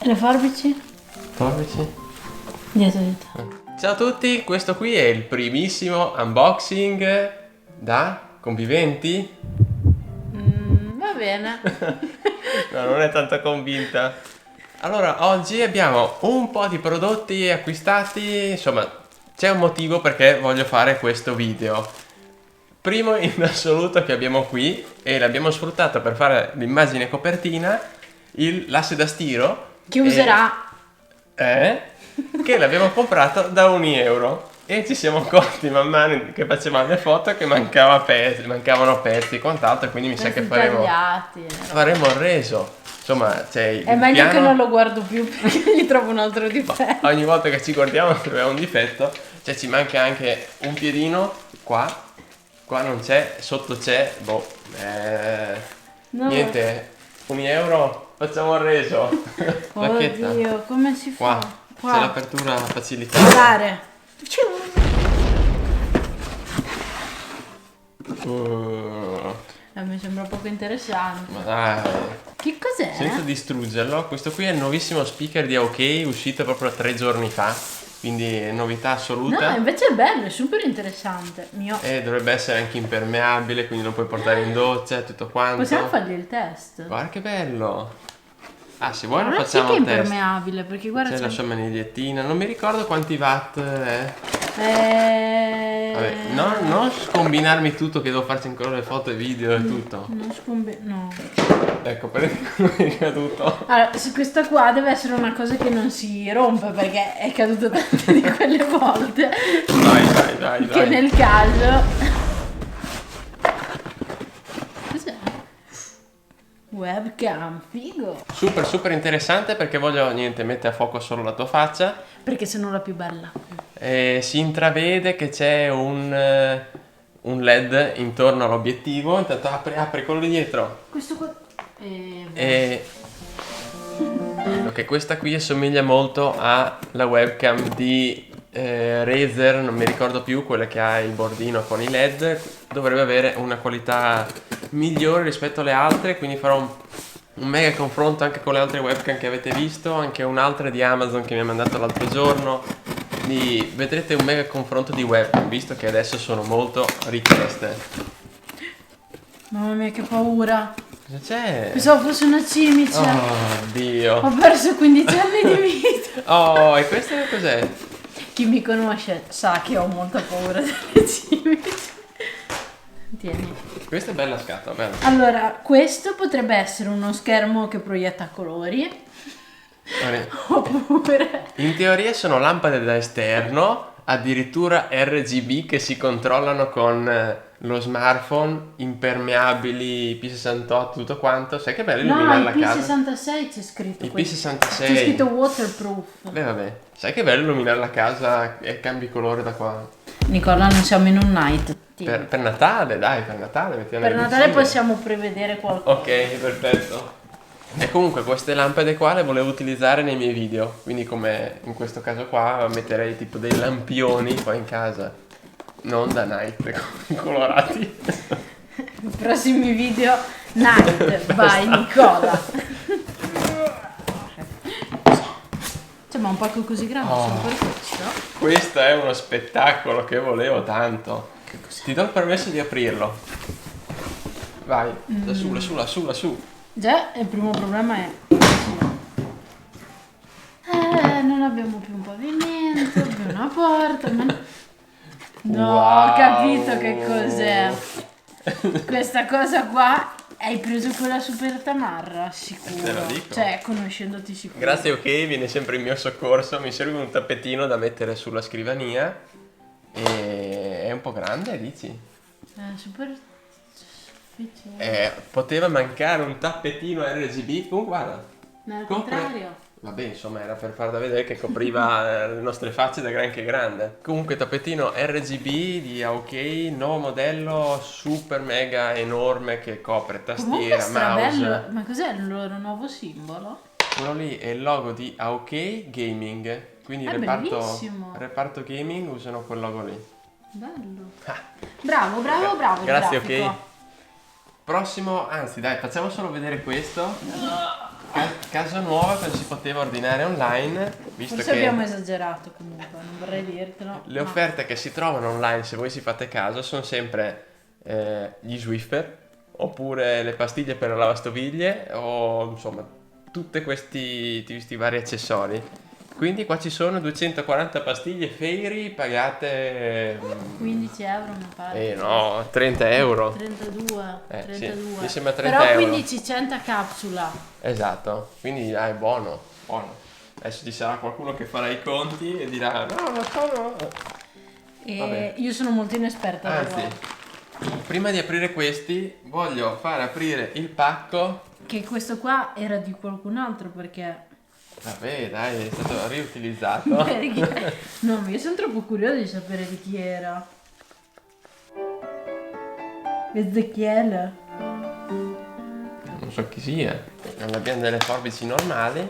E le forbici? Forbici? Dietro, dietro. Ciao a tutti, questo qui è il primissimo unboxing da conviventi. Va bene. No, non è tanto convinta. Allora, oggi abbiamo un po' di prodotti acquistati, insomma, c'è un motivo perché voglio fare questo video. Primo in assoluto che abbiamo qui, e l'abbiamo sfruttato per fare l'immagine copertina, l'asse da stiro. Chi userà? Che l'abbiamo comprato da €1 e ci siamo accorti man mano che facevamo le foto che mancavano pezzi e quant'altro, quindi mi sa che Tagliati. faremo il reso. Insomma, È meglio che non lo guardo più perché gli trovo un altro difetto. Ogni volta che ci guardiamo troviamo un difetto. Cioè ci manca anche un piedino qua non c'è, sotto c'è, No. niente, €1, facciamo il reso. Bacchetta. Oddio, come si fa? Qua c'è l'apertura facilitata. Guardare. Mi sembra poco interessante. Ma dai, Che cos'è? senza distruggerlo, questo qui è il nuovissimo speaker di AOK, uscito proprio 3 giorni fa, quindi è novità assoluta. No, invece è bello, è super interessante. E dovrebbe essere anche impermeabile, quindi lo puoi portare in doccia e tutto quanto. Possiamo fargli il test? Guarda che bello! Ah, se vuoi lo Allora facciamo sì che il è test. impermeabile, perché guarda C'è la sua manigliettina, non mi ricordo quanti watt è. Vabbè, non scombinarmi tutto che devo farci ancora le foto e video e tutto. No. Ecco, prendi quello che è caduto. Allora, questa qua deve essere una cosa che non si rompe perché è caduto tante di quelle volte. Dai. Che nel caso... Cos'è? Webcam, figo. Super interessante perché voglio, mettere a fuoco solo la tua faccia. Perché sono la più bella. Si intravede che c'è un LED intorno all'obiettivo. Intanto apri quello di dietro. Questo qua... Ok, questa qui assomiglia molto alla webcam di Razer, non mi ricordo più, quella che ha il bordino con i LED. Dovrebbe avere una qualità migliore rispetto alle altre, quindi farò un mega confronto anche con le altre webcam che avete visto, anche un'altra di Amazon che mi ha mandato l'altro giorno. Vedrete un mega confronto di webcam, visto che adesso sono molto richieste. Mamma mia, che paura. Cosa c'è? Pensavo fosse una cimice. Oh, Dio. Ho perso 15 anni di vita. Oh, e questo cos'è? Chi mi conosce sa che ho molta paura delle cimici. Tieni. Questa è bella scatola, bella. Allora, questo potrebbe essere uno schermo che proietta colori. Oppure... In teoria sono lampade da esterno, addirittura RGB che si controllano con lo smartphone, impermeabili, IP68, tutto quanto. Sai che bello illuminare la casa? IP66 c'è scritto. IP66. C'è scritto waterproof. Vabbè. Sai che bello illuminare la casa e cambi colore da qua? Nicola, non siamo in un night. Per Natale, dai, per Natale mettiamo Per le Natale lucine. possiamo prevedere qualcosa. Ok, perfetto. E comunque queste lampade qua le volevo utilizzare nei miei video, quindi come in questo caso qua metterei tipo dei lampioni qua in casa, non da night colorati. I prossimi video night by Nicola. Cioè, ma un pacco così grande solo per questo? Questo è uno spettacolo che volevo tanto. Ti do il permesso di aprirlo. Vai, su. Già, il primo problema è... non abbiamo più un pavimento, più una porta, ma... No, Wow. ho capito che cos'è. Questa cosa qua hai preso quella super tamarra, sicuro. Te lo dico. Cioè, conoscendoti sicuro. Grazie, ok, viene sempre in mio soccorso. Mi serve un tappetino da mettere sulla scrivania. E è un po' grande, dici? Super... Poteva mancare un tappetino RGB. Guarda. No, al Copre- contrario. Vabbè, insomma, era per far da vedere che copriva le nostre facce da granché grande. Comunque, tappetino RGB di AOK, nuovo modello super mega enorme che copre Comunque tastiera, mouse. strabello. Ma cos'è il loro nuovo simbolo? Quello lì è il logo di AOK Gaming. Quindi bellissimo. reparto gaming usano quel logo lì. Bello. Ah. Bravo. Grazie, grafico. ok. Prossimo, anzi dai, facciamo solo vedere questo. casa nuova quando si poteva ordinare online, visto Forse che abbiamo esagerato comunque, non vorrei dirtelo. le offerte che si trovano online, se voi ci fate caso, sono sempre gli Swiffer, oppure le pastiglie per la lavastoviglie, o insomma tutti questi vari accessori. Quindi qua ci sono 240 pastiglie Fairy pagate 15 euro mi pare. no, 30 euro. 32, Sì, 32. mi sembra 30 Però euro. 1500 capsula. Esatto, quindi è buono, buono. Adesso ci sarà qualcuno che farà i conti e dirà no, non sono. E Vabbè. io sono molto inesperta al Anzi, prima di aprire questi, voglio far aprire il pacco. Che questo qua era di qualcun altro perché... Vabbè, dai, è stato riutilizzato. perché... No, ma io sono troppo curiosa di sapere di chi era. Ezechiele. Non so chi sia. Non abbiamo delle forbici normali.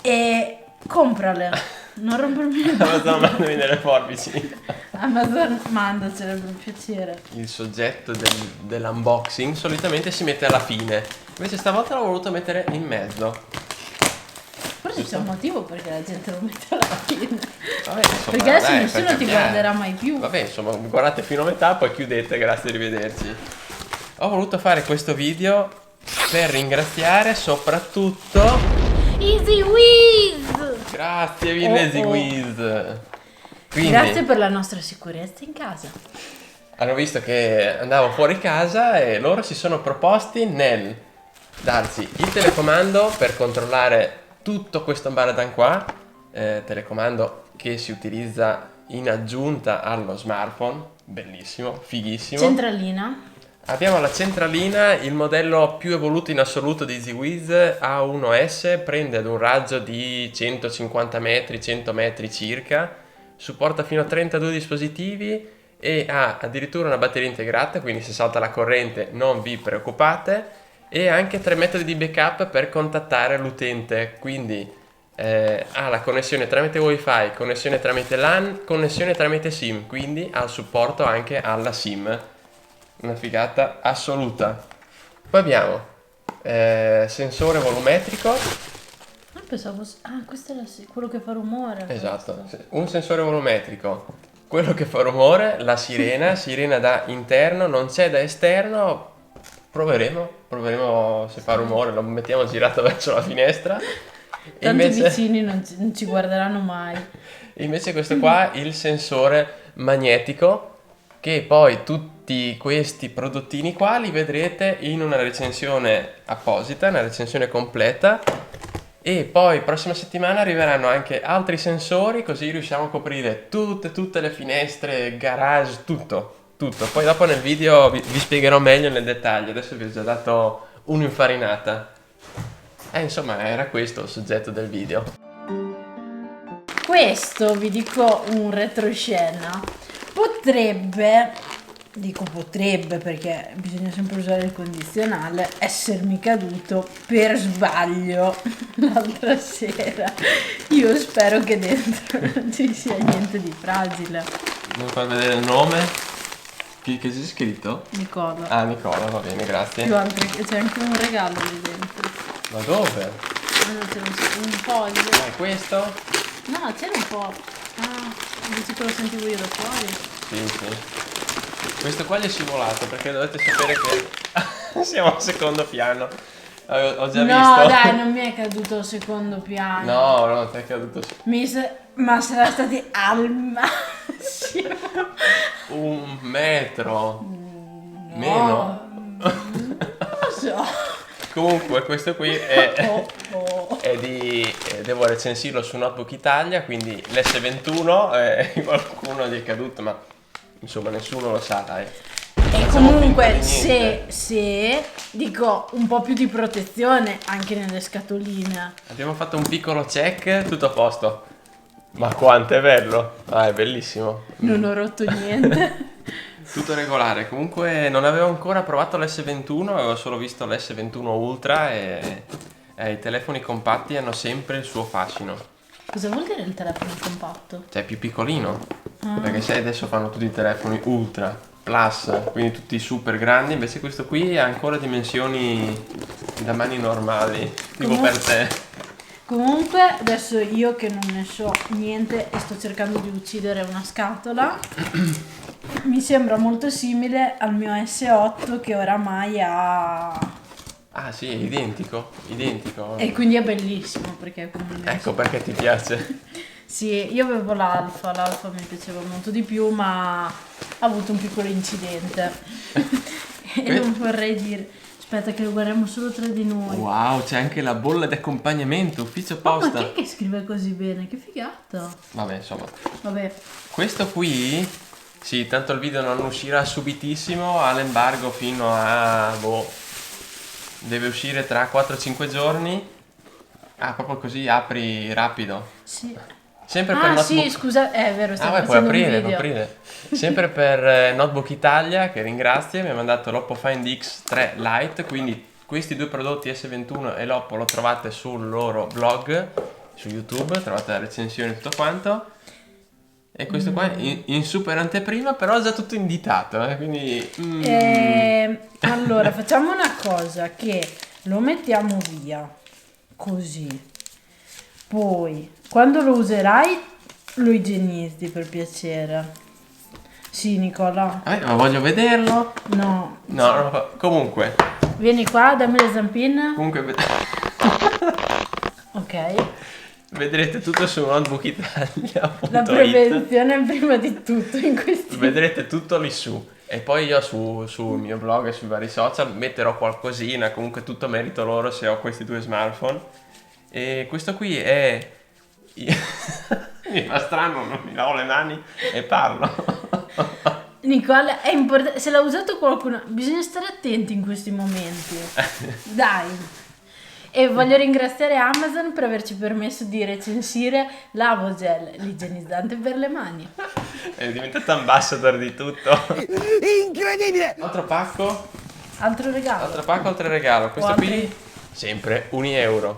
E comprale. Non rompermi le balle. Amazon, mandami delle forbici. Amazon mandacele per piacere. Il soggetto dell'unboxing solitamente si mette alla fine. Invece stavolta l'ho voluto mettere in mezzo. Forse c'è un motivo perché la gente lo mette alla fine. Vabbè, insomma, Perché adesso dai, nessuno per ti cambiare. guarderà mai più. Vabbè, insomma, guardate fino a metà, poi chiudete, grazie, arrivederci. Ho voluto fare questo video per ringraziare soprattutto... Easy Wiz! Grazie mille, Easy Wiz. Quindi, Grazie per la nostra sicurezza in casa. hanno visto che andavo fuori casa e loro si sono proposti nel darci il telecomando per controllare tutto questo baradan qua, telecomando che si utilizza in aggiunta allo smartphone, bellissimo, fighissimo. Centralina. Abbiamo la centralina, il modello più evoluto in assoluto di EasyWiz A1S, prende ad un raggio di 150 metri, 100 metri circa, supporta fino a 32 dispositivi e ha addirittura una batteria integrata, quindi se salta la corrente non vi preoccupate, e anche 3 metodi di backup per contattare l'utente, quindi ha la connessione tramite wifi, connessione tramite LAN, connessione tramite SIM, quindi ha il supporto anche alla SIM. Una figata assoluta. Poi abbiamo sensore volumetrico. Ah, pensavo... Ah, questo è quello che fa rumore. Esatto, questo. un sensore volumetrico. Quello che fa rumore, la sirena da interno, non c'è da esterno. Proveremo se fa rumore, lo mettiamo girato verso la finestra. Tanti Invece, vicini non ci guarderanno mai. invece questo qua è il sensore magnetico, che poi tutti questi prodottini qua li vedrete in una recensione apposita, una recensione completa, e poi prossima settimana arriveranno anche altri sensori, così riusciamo a coprire tutte le finestre, garage, tutto. Poi dopo nel video vi spiegherò meglio nel dettaglio, adesso vi ho già dato un'infarinata. Insomma, era questo il soggetto del video. Questo, vi dico un retroscena, dico potrebbe perché bisogna sempre usare il condizionale, essermi caduto per sbaglio l'altra sera. Io spero che dentro non ci sia niente di fragile. Devo far vedere il nome? Che c'è scritto? Nicola. Ah, Nicola, va bene, grazie. C'è anche un regalo lì dentro. Ma dove? Ah, no, c'era un foglio. È questo? No, c'era un po'. Ah, invece che lo sentivo io da fuori. Sì. Questo qua gli è scivolato perché dovete sapere che siamo al secondo piano. Ho già No, visto. dai, non mi è caduto al secondo piano. No, ti è caduto Ma sarà stati al massimo. 1 metro. No. Meno. Non lo so. Comunque questo qui è Oh. devo recensirlo su Notebook Italia, quindi l'S21 qualcuno gli è caduto, ma insomma nessuno lo sa, dai. E Facciamo finta comunque di niente. se dico un po' più di protezione anche nelle scatoline. Abbiamo fatto un piccolo check, tutto a posto. Ma quanto è bello! Ah, è bellissimo. Non ho rotto niente. Tutto regolare. Comunque non avevo ancora provato l'S21, avevo solo visto l'S21 Ultra e i telefoni compatti hanno sempre il suo fascino. Cosa vuol dire il telefono compatto? Cioè più piccolino. Perché sai adesso fanno tutti i telefoni Ultra, Plus, quindi tutti super grandi, invece questo qui ha ancora dimensioni da mani normali. tipo per te. Comunque, adesso io che non ne so niente e sto cercando di uccidere una scatola, mi sembra molto simile al mio S8 che oramai ha... Ah sì, identico. E quindi è bellissimo perché comunque... Ecco perché ti piace. Sì, io avevo l'alfa mi piaceva molto di più, ma ha avuto un piccolo incidente. E non vorrei dire... Aspetta che lo guardiamo solo tra di noi. Wow, c'è anche la bolla di accompagnamento, ufficio Ma posta. chi è che scrive così bene? Che figata. Vabbè, insomma. Vabbè. Questo qui, sì, tanto il video non uscirà subitissimo, ha l'embargo fino a, deve uscire tra 4-5 giorni. Ah, proprio così apri rapido. Sì. Sempre per Ah notebook. sì, scusa, è vero, stiamo Puoi facendo un aprire, video. Sempre per Notebook Italia, che ringrazio, mi ha mandato l'Oppo Find X3 Lite, quindi questi due prodotti S21 e l'Oppo lo trovate sul loro blog, su YouTube, trovate la recensione e tutto quanto. E questo qua in super anteprima, però già tutto inditato, quindi... Allora, facciamo una cosa, che lo mettiamo via, così. Poi, quando lo userai, lo igienizzi per piacere. Sì, Nicola. Ma voglio vederlo. No. No, comunque. Vieni qua, dammi le zampine. Comunque Ok. vedrete tutto su Notebook Italia. La prevenzione prima di tutto in questi... Vedrete tutto lì su. E poi io sul mio blog e sui vari social metterò qualcosina, comunque tutto merito loro se ho questi due smartphone. E questo qui è... mi fa strano, non mi lavo le mani e parlo. Nicola, è importante, se l'ha usato qualcuno, bisogna stare attenti in questi momenti. Dai. E voglio ringraziare Amazon per averci permesso di recensire Lavogel, l'igienizzante per le mani. È diventato ambassador di tutto. Incredibile! Altro pacco, Altro regalo. altro regalo. Questo qui, Quanti? sempre €1.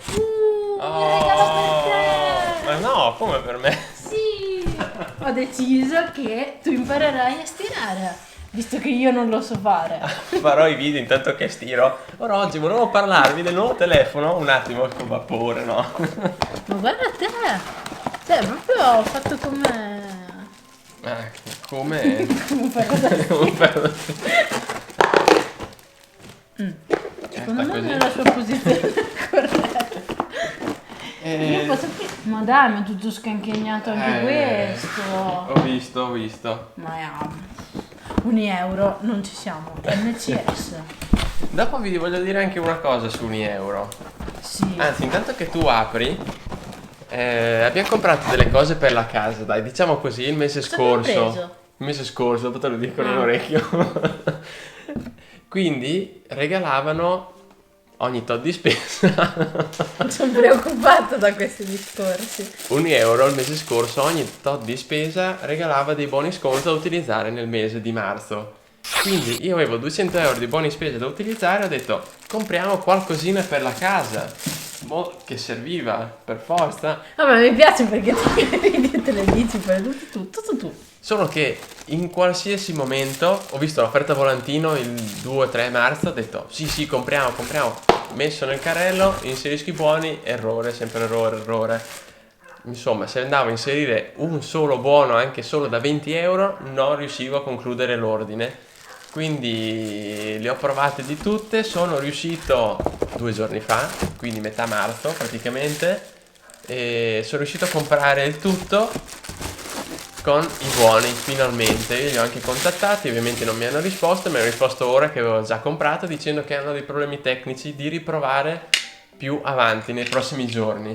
Regalo per te! Ma no, come per me? Sì! Ho deciso che tu imparerai a stirare, visto che io non lo so fare. Farò i video intanto che stiro. Ora oggi volevo parlarvi del nuovo telefono. Un attimo, con vapore, no? Ma guarda te! Cioè, proprio fatto come... Come? come fai cosa Come per- Secondo me così. non è la sua posizione corretta. Io posso... Ma dai, ma è tutto scanchegnato anche questo. Ho visto. Ma è €1, non ci siamo. NCS. Dopo vi voglio dire anche una cosa su €1. Sì. Anzi, intanto che tu apri, abbiamo comprato delle cose per la casa, dai, diciamo così, il mese Cosa abbiamo scorso. preso? Il mese scorso, dopo te lo dico Ah. nell'orecchio. Quindi regalavano ogni tot di spesa. Sono preoccupata da questi discorsi. €1 il mese scorso, ogni tot di spesa regalava dei buoni sconto da utilizzare nel mese di marzo. Quindi io avevo €200 di buoni spesa da utilizzare e ho detto compriamo qualcosina per la casa. Che serviva per forza. Vabbè, mi piace perché te le dici per tutto. Solo che in qualsiasi momento ho visto l'offerta volantino il 2-3 marzo, ho detto sì compriamo, messo nel carrello, inserisco i buoni, errore, sempre errore. Insomma, se andavo a inserire un solo buono anche solo da €20 non riuscivo a concludere l'ordine. Quindi le ho provate di tutte, sono riuscito 2 giorni fa, quindi metà marzo praticamente, e sono riuscito a comprare il tutto con i buoni finalmente. Io li ho anche contattati, ovviamente non mi hanno risposto, mi hanno risposto ora che avevo già comprato dicendo che hanno dei problemi tecnici, di riprovare più avanti nei prossimi giorni.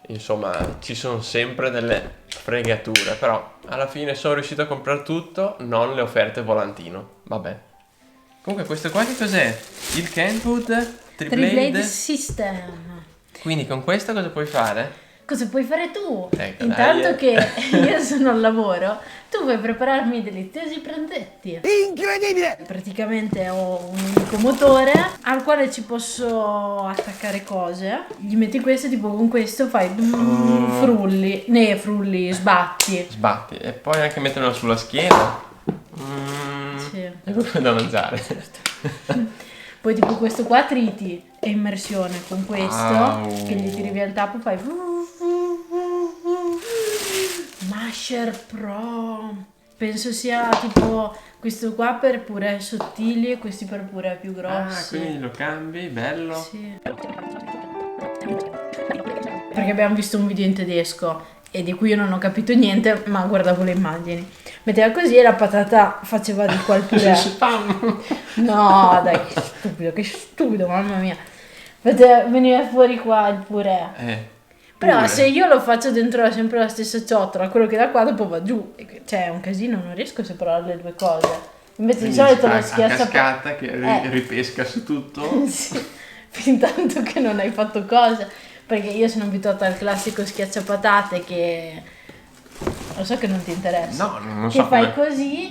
Insomma, ci sono sempre delle fregature, però alla fine sono riuscito a comprare tutto, non le offerte volantino. Vabbè. Comunque questo qua che cos'è? Il Kenwood Triblade System. Quindi con questo cosa puoi fare? Cosa puoi fare tu? Ecco, Intanto dai. che io sono al lavoro, tu vuoi prepararmi deliziosi pranzetti. Incredibile! Praticamente ho un unico motore al quale ci posso attaccare cose. Gli metti questo, tipo con questo fai frulli, sbatti. Sbatti e poi anche metterlo sulla schiena. Sì. È proprio da mangiare. Poi tipo questo qua triti e immersione con questo, che gli tiri via il tappo, fai... Masher Pro. Penso sia tipo questo qua per pure sottili e questi per pure più grossi. Quindi lo cambi, bello. Sì. Perché abbiamo visto un video in tedesco e di cui io non ho capito niente, ma guardavo le immagini. Metteva così e la patata faceva di qua il purè. No, dai, che stupido, mamma mia. Veniva fuori qua il purè. Però pure. se io lo faccio dentro sempre la stessa ciotola, quello che da qua dopo va giù. Cioè è un casino, non riesco a separare le due cose. Invece Quindi di solito a lo schiaccia cascata che ripesca su tutto. sì, fin tanto che non hai fatto cosa. Perché io sono abituata al classico schiacciapatate che lo so che non ti interessa. No, non che so fai come. così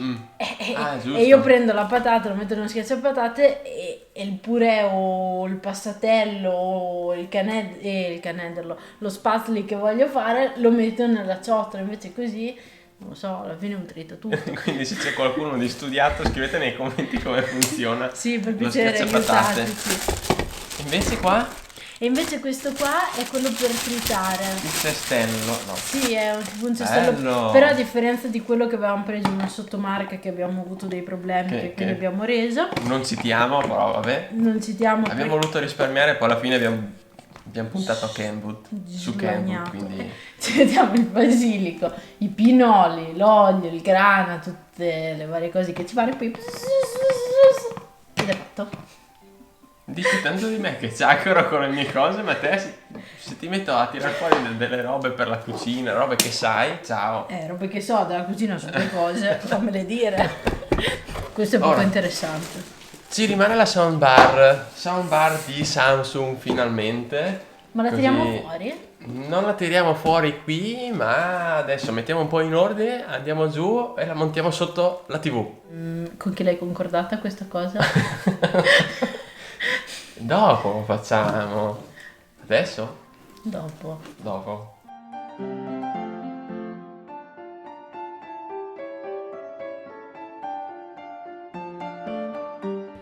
Giusto. e io prendo la patata, lo metto nello schiacciapatate e il purè o il passatello o il canederlo, lo spazzoli che voglio fare lo metto nella ciotola, invece così non lo so, alla fine ho trito tutto. Quindi se c'è qualcuno di studiato scrivete nei commenti come funziona. Sì, per lo piacere, schiacciapatate. aiutateci. Invece qua E invece questo qua è quello per tritare. il cestello, no. Sì, è tipo un cestello, Bello. però a differenza di quello che avevamo preso una sottomarca che abbiamo avuto dei problemi Che- che che- abbiamo reso, Non citiamo, però vabbè. non citiamo Abbiamo voluto risparmiare, poi alla fine abbiamo puntato a Kenwood. Su Kenwood, quindi. ci mettiamo il basilico, i pinoli, l'olio, il grana, tutte le varie cose che ci pare, poi ed è fatto. Dici tanto di me che ciacchero con le mie cose, ma te se ti metto a tirar fuori delle robe per la cucina, robe che sai, ciao. Robe che so della cucina sono due cose, fammele dire. Questo è poco Ora. interessante. Ci rimane la soundbar di Samsung finalmente. Ma la Così- tiriamo fuori? Non la tiriamo fuori qui, ma adesso mettiamo un po' in ordine, andiamo giù e la montiamo sotto la TV. Con chi l'hai concordata questa cosa? Dopo facciamo. Adesso? Dopo. Dopo.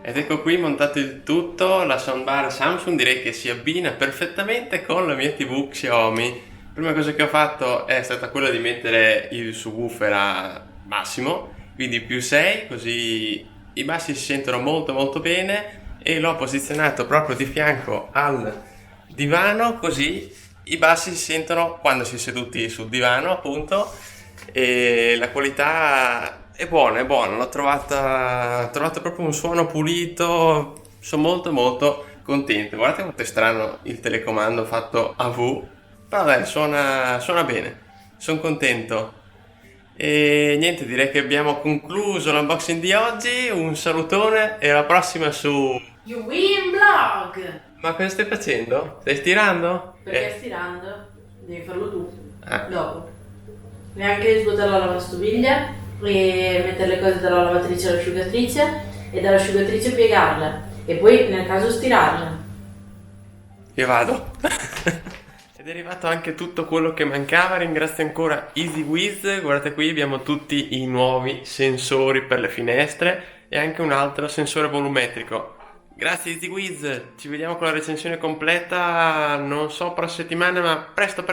Ed ecco qui montato il tutto, la soundbar Samsung direi che si abbina perfettamente con la mia TV Xiaomi. La prima cosa che ho fatto è stata quella di mettere il subwoofer a massimo, quindi più 6, così i bassi si sentono molto molto bene, e l'ho posizionato proprio di fianco al divano, così i bassi si sentono quando si è seduti sul divano, appunto, e la qualità è buona, l'ho trovata, ho trovato proprio un suono pulito, sono molto molto contento. Guardate quanto è strano il telecomando fatto a V, però dai, suona bene, sono contento. E niente, direi che abbiamo concluso l'unboxing di oggi, un salutone e alla prossima su... You win vlog! Ma cosa stai facendo? Stai stirando? Perché stirando? Devi farlo tu. Ah. Dopo. Devi anche svuotare la lavastoviglie e mettere le cose dalla lavatrice all'asciugatrice e dall'asciugatrice piegarle e poi nel caso stirarle. Io vado. Ed è arrivato anche tutto quello che mancava. Ringrazio ancora EasyWiz. Guardate qui, abbiamo tutti i nuovi sensori per le finestre e anche un altro sensore volumetrico. Grazie EasyWiz, ci vediamo con la recensione completa, non so per settimana, ma presto.